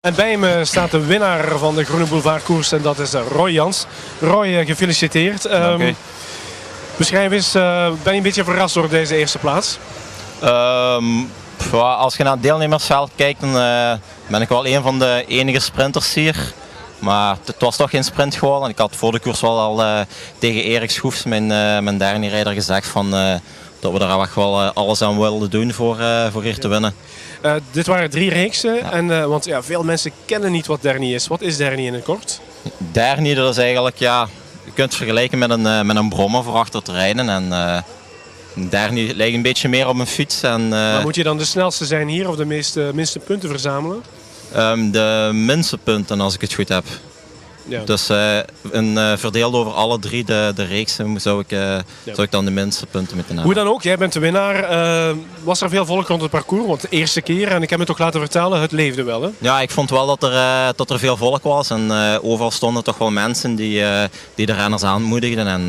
En bij me staat de winnaar van de Groene Boulevardkoers en dat is Roy Jans. Roy, gefeliciteerd. Beschrijf eens, ben je een beetje verrast door deze eerste plaats? Als je naar het deelnemersveld kijkt, dan ben ik wel een van de enige sprinters hier. Maar het was toch geen sprint geworden. Ik had voor de koers wel al tegen Erik Schoefs, mijn derde rijder, gezegd dat we daar echt wel alles aan wilden doen voor hier te winnen. Dit waren 3 reeksen, Ja. want veel mensen kennen niet wat Derny is. Wat is Derny in het kort? Derny, dat is eigenlijk, je kunt het vergelijken met een brommer voor achter te rijden. En Derny lijkt een beetje meer op een fiets. Maar moet je dan de snelste zijn hier of de minste punten verzamelen? De minste punten, als ik het goed heb. Ja. Dus verdeeld over alle 3 de reeksen zou ik dan de minste punten moeten hebben. Hoe dan ook, jij bent de winnaar. Was er veel volk rond het parcours? Want de eerste keer, en ik heb het ook laten vertellen, het leefde wel. Hè? Ja, ik vond wel dat er veel volk was. En overal stonden toch wel mensen die de renners aanmoedigden. En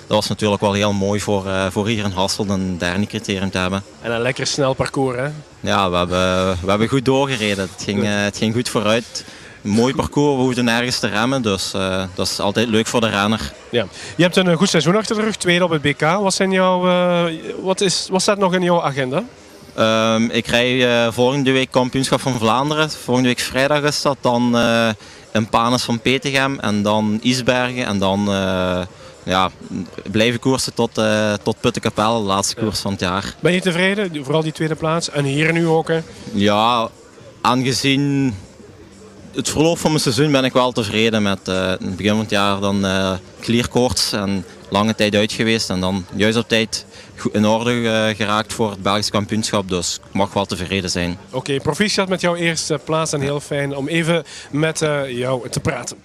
dat was natuurlijk wel heel mooi voor hier in Hasselt een derde criterium te hebben. En een lekker snel parcours, hè? Ja, we hebben goed doorgereden. Het ging goed vooruit. Een mooi parcours, we hoefden nergens te remmen, dus dat is altijd leuk voor de renner. Ja. Je hebt een goed seizoen achter de rug, tweede op het BK. Wat staat nog in jouw agenda? Ik rij volgende week kampioenschap van Vlaanderen. Volgende week vrijdag is dat. Dan in Panes van Petegem en dan Isbergen. En dan blijven koersen tot Puttenkapelle, de laatste koers van het jaar. Ben je tevreden? Vooral die tweede plaats. En hier nu ook, hè? Ja, aangezien het verloop van mijn seizoen ben ik wel tevreden met in het begin van het jaar dan clearkoorts en lange tijd uit geweest en dan juist op tijd in orde geraakt voor het Belgisch kampioenschap, dus ik mag wel tevreden zijn. Oké, proficiat met jouw eerste plaats en heel fijn om even met jou te praten.